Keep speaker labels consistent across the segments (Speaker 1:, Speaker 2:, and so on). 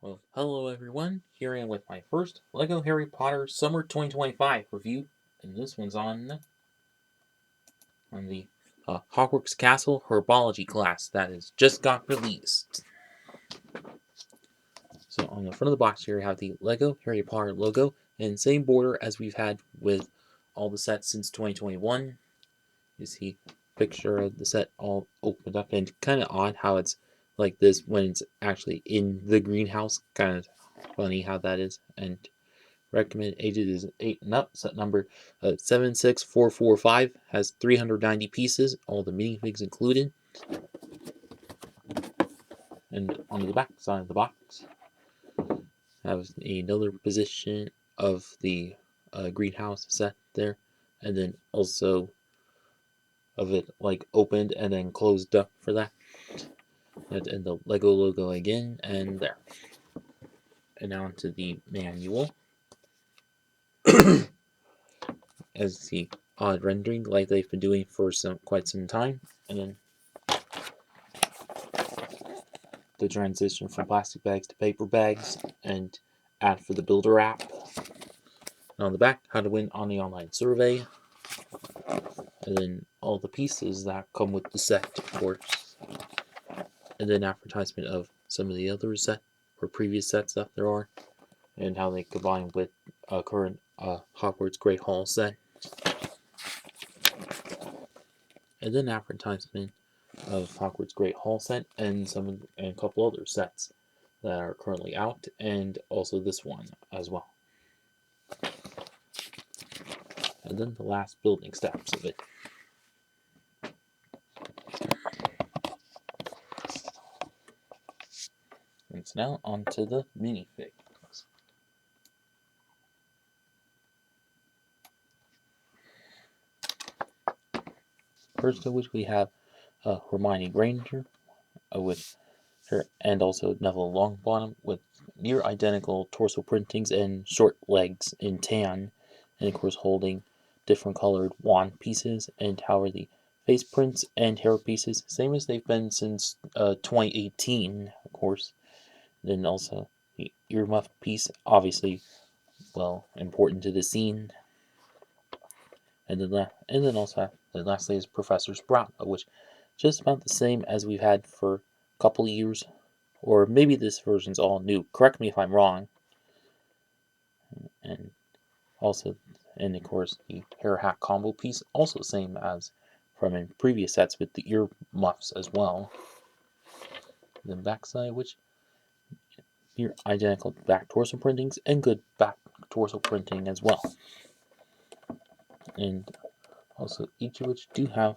Speaker 1: Well, hello everyone. Here I am with my first LEGO Harry Potter Summer 2025 review, and this one's on the Hogwarts Castle Herbology class that has just got released. So on the front of the box here, you have the LEGO Harry Potter logo, and same border as we've had with all the sets since 2021. You see a picture of the set all opened up, and kind of odd how it's like this when it's actually in the greenhouse. Kind of funny how that is, and recommended ages is 8 and up. Set number 76445 has 390 pieces, all the minifigs included. And on the back side of the box, has another position of the greenhouse set there, and then also of it like opened and then closed up for that. And the Lego logo again, and there. And now onto the manual. As the odd rendering like they've been doing for quite some time, and then the transition from plastic bags to paper bags, and ad for the Builder app. And on the back, how to win on the online survey, and then all the pieces that come with the set, of course, and then advertisement of some of the other set or previous sets that there are, and how they combine with a current Hogwarts Great Hall set, and then advertisement of Hogwarts Great Hall set and a couple other sets that are currently out, and also this one as well. And then the last building steps of it. And so now onto the minifigs. First of which we have Hermione Granger, with her, and also Neville Longbottom with near identical torso printings and short legs in tan, and of course holding different colored wand pieces, and however the face prints and hair pieces, same as they've been since 2018, of course. Then also the earmuff piece, obviously, well, important to the scene. And then also lastly is Professor Sprout, which just about the same as we've had for a couple years, or maybe this version's all new. Correct me if I'm wrong. And also, and of course, the hair hat combo piece, also same as from in previous sets with the ear muffs as well. Then backside, which near identical back torso printings and good back torso printing as well. And also each of which do have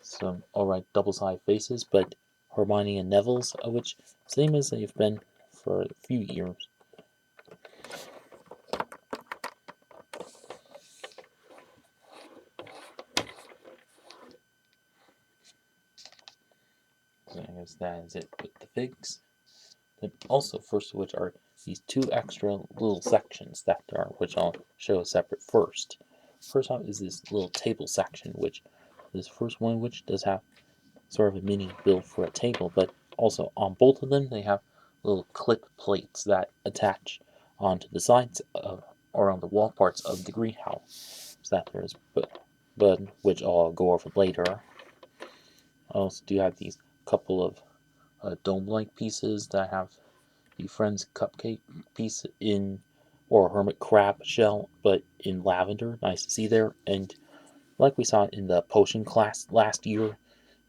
Speaker 1: some alright double-sided faces, but Hermione and Neville's, of which same as they've been for a few years. So I guess that is it with the figs. Then also, first of which are these two extra little sections that there are, which I'll show separate first. First off is this little table section, which this first one, which does have sort of a mini build for a table, but also on both of them they have little clip plates that attach onto the sides of, or on the wall parts of the greenhouse. So that there's, but which I'll go over later. I also do have these couple of dome-like pieces that have the Friends cupcake piece in, or hermit crab shell, but in lavender. Nice to see there. And like we saw in the potion class last year,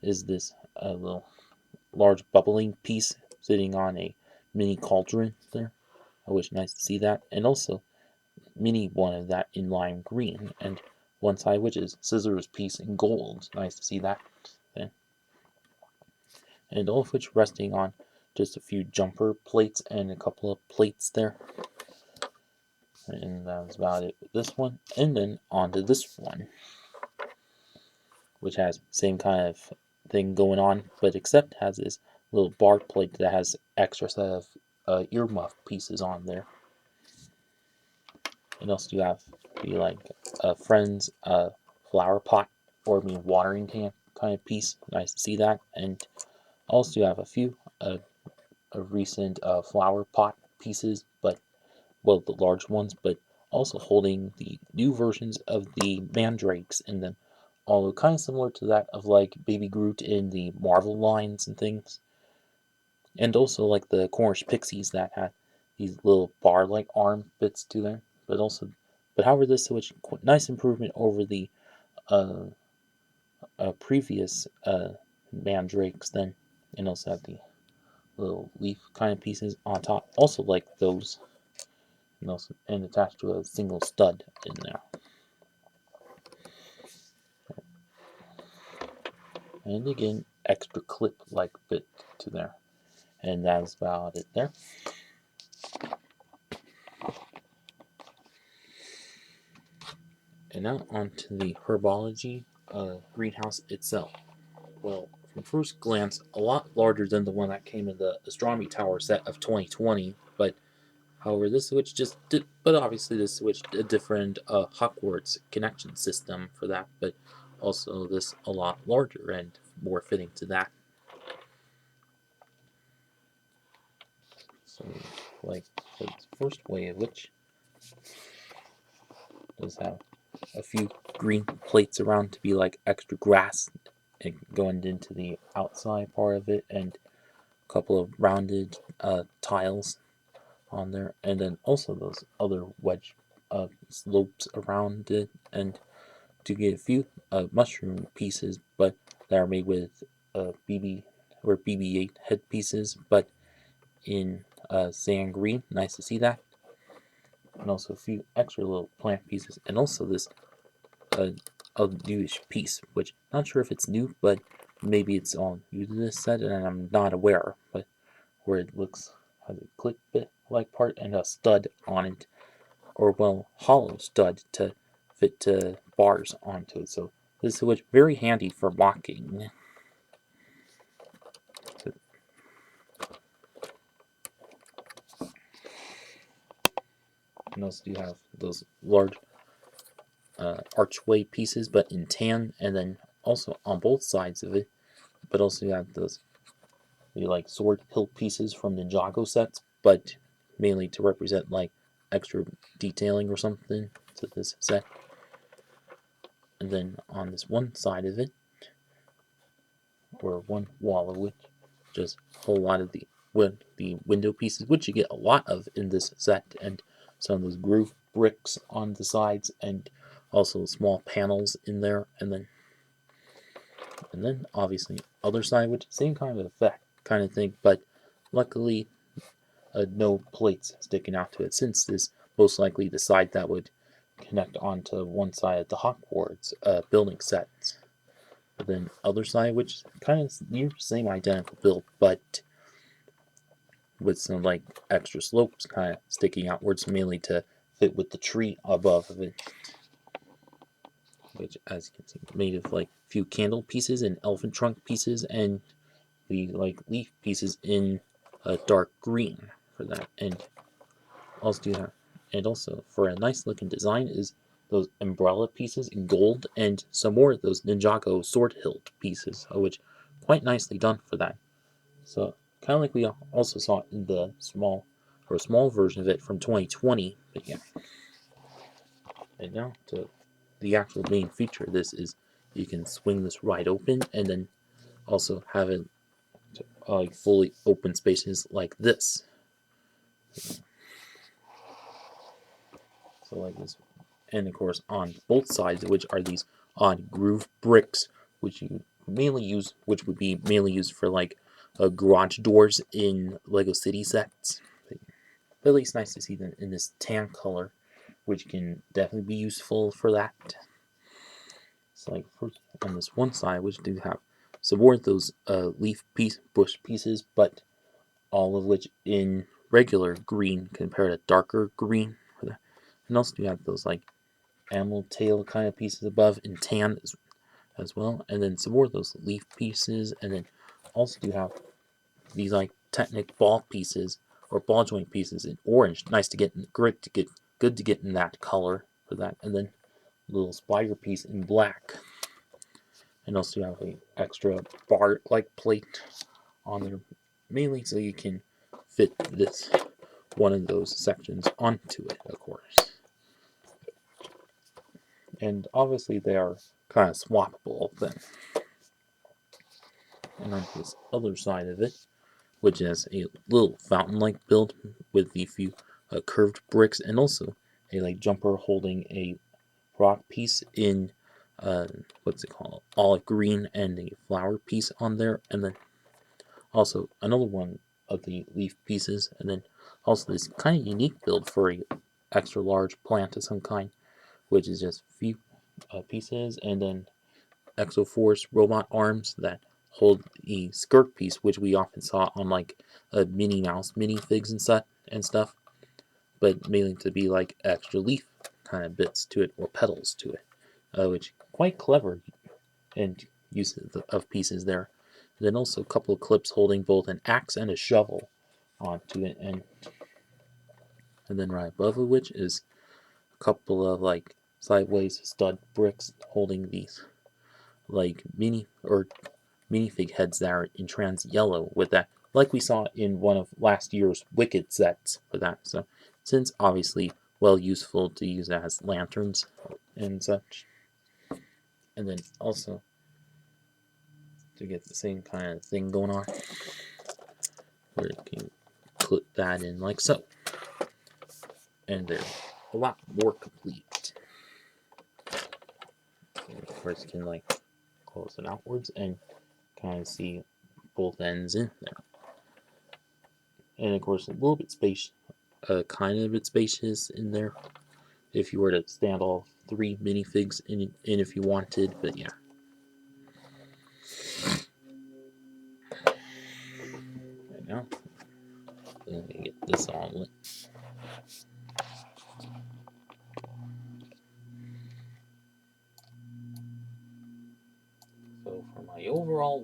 Speaker 1: is this little large bubbling piece sitting on a mini cauldron there. I wish nice to see that. And also mini one of that in lime green, and one side which is scissors piece in gold. Nice to see that. Then. And all of which resting on just a few jumper plates and a couple of plates there. And that's about it with this one. And then on to this one, which has same kind of thing going on, but except has this little bar plate that has extra set of earmuff pieces on there. And also you have the like Friends flower pot, or I mean watering can kind of piece. Nice to see that. And also you have a few recent flower pot pieces, but well, the large ones, but also holding the new versions of the mandrakes in them, although kind of similar to that of like Baby Groot in the Marvel lines and things, and also like the Cornish pixies that had these little bar-like arm bits to them, but however, this was a nice improvement over the uh, previous mandrakes then, and also had the little leaf kind of pieces on top, also like those, and attached to a single stud in there. And again, extra clip-like bit to there. And that's about it there. And now onto the Herbology greenhouse itself. Well, from first glance, a lot larger than the one that came in the Astronomy Tower set of 2020, but however, this switch but obviously this switched a different Hogwarts connection system for that, but also this a lot larger and more fitting to that. So, like the first way of which does have a few green plates around to be like extra grass and going into the outside part of it, and a couple of rounded tiles on there, and then also those other wedge slopes around it, and to get a few mushroom pieces, but that are made with BB-8 head pieces, but in sand green. Nice to see that. And also a few extra little plant pieces, and also this a newish piece, which not sure if it's new, but maybe it's all new to this set, and I'm not aware. But where it looks has a clip bit like part and a stud on it, or well, hollow stud to fit bars onto it. So this was very handy for walking. And also you have those large archway pieces, but in tan, and then also on both sides of it. But also you have those like sword hilt pieces from Ninjago sets, but mainly to represent like extra detailing or something to this set. And then on this one side of it, or one wall of which, just a whole lot of the window pieces, which you get a lot of in this set, and some of those groove bricks on the sides, and also small panels in there, and then obviously other side, which same kind of effect kind of thing, but luckily no plates sticking out to it, since this most likely the side that would connect onto one side of the Hogwarts building sets. But then other side, which kind of near same identical build, but with some like extra slopes kind of sticking outwards, mainly to fit with the tree above of it, which as you can see made of like a few candle pieces and elephant trunk pieces, and the like leaf pieces in a dark green for that. And also do have, and also for a nice looking design is those umbrella pieces in gold, and some more of those Ninjago sword hilt pieces, which quite nicely done for that. So kind of like we also saw in the small version of it from 2020. But yeah, and now to the actual main feature of this is you can swing this right open, and then also have it like fully open spaces like this. So like this, and of course on both sides, which are these odd groove bricks, which would be mainly used for like garage doors in Lego City sets. But at least nice to see them in this tan color, which can definitely be useful for that. So like first on this one side, which do have some more of those bush pieces, but all of which in regular green compared to darker green for that. And also you have those like animal tail kind of pieces above in tan as well, and then some more of those leaf pieces, and then also do have these like Technic ball pieces or ball joint pieces in orange. Nice to get in grit to get good to get in that color for that, and then a little spider piece in black, and also you have a extra bar like plate on there, mainly so you can fit this one of those sections onto it, of course. And obviously they are kind of swappable then. And on this other side of it, which has a little fountain-like build with the few curved bricks, and also a jumper holding a rock piece in what's it called, olive green, and a flower piece on there, and then also another one of the leaf pieces, and then also this kind of unique build for a extra large plant of some kind, which is just few pieces, and then Exoforce robot arms that hold the skirt piece, which we often saw on a Minnie Mouse minifigs and stuff, but mainly to be extra leaf kind of bits to it or petals to it, which quite clever and use of pieces there. And then also a couple of clips holding both an axe and a shovel onto it, and then right above it, which is a couple of sideways stud bricks holding these minifig heads that are in trans yellow with that, like we saw in one of last year's Wicked sets for that. So since obviously well useful to use as lanterns and such. And then also to get the same kind of thing going on, where you can put that in like so. And they're a lot more complete. And of course you can close it outwards and kind of see both ends in there. And of course a little bit spacious, kind of a bit spacious in there if you were to stand all 3 minifigs in if you wanted, but yeah. Right now, let me get this all lit. So for my overall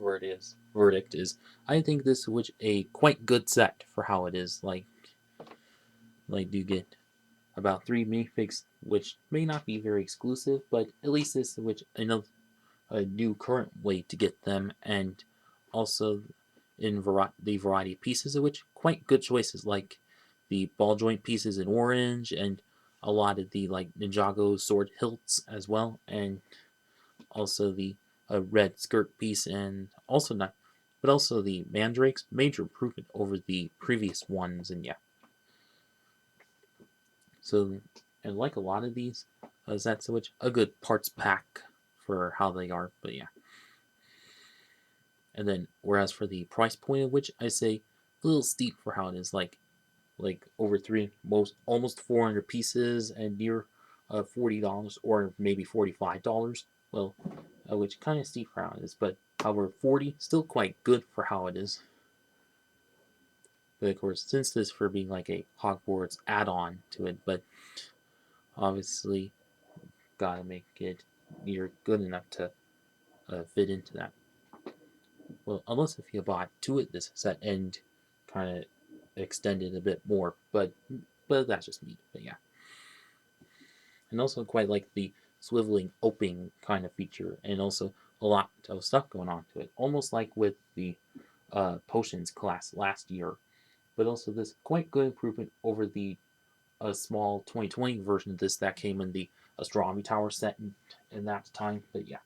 Speaker 1: verdict is I think this is a quite good set for how it is. Do get about 3 minifigs, which may not be very exclusive, but at least this is another a new current way to get them, and also in the variety of pieces, of which quite good choices, like the ball joint pieces in orange, and a lot of the Ninjago sword hilts as well, and also the red skirt piece, and also not, but also the mandrakes, major improvement over the previous ones, and yeah. So, and like a lot of these sets, which a good parts pack for how they are, but yeah. And then, whereas for the price point of which I say a little steep for how it is, like over almost 400 pieces and near $40 or maybe $45. Well, which kind of steep for how it is, but however, 40 still quite good for how it is. But of course, since this for being like a Hogwarts add-on to it, but obviously gotta make it near good enough to fit into that. Well, unless if you bought 2 of this set and kind of extended a bit more, but that's just me. But yeah, and also quite like the swiveling opening kind of feature, and also a lot of stuff going on to it, almost like with the potions class last year. But also this quite good improvement over the small 2020 version of this that came in the astronomy tower set in that time. But yeah.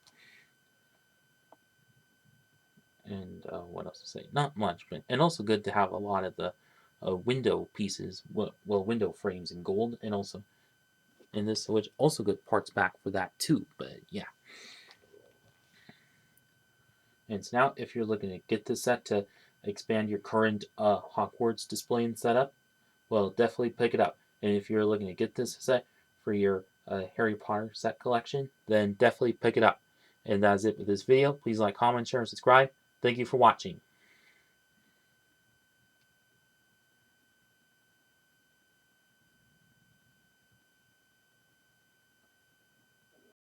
Speaker 1: And what else to say? Not much, but and also good to have a lot of the window pieces, well, window frames in gold, and also in this, which also good parts back for that too. But yeah. And so now, if you're looking to get this set to expand your current Hogwarts display and setup, well, definitely pick it up. And if you're looking to get this set for your Harry Potter set collection, then definitely pick it up. And that's it with this video. Please like, comment, share, and subscribe. Thank you for watching.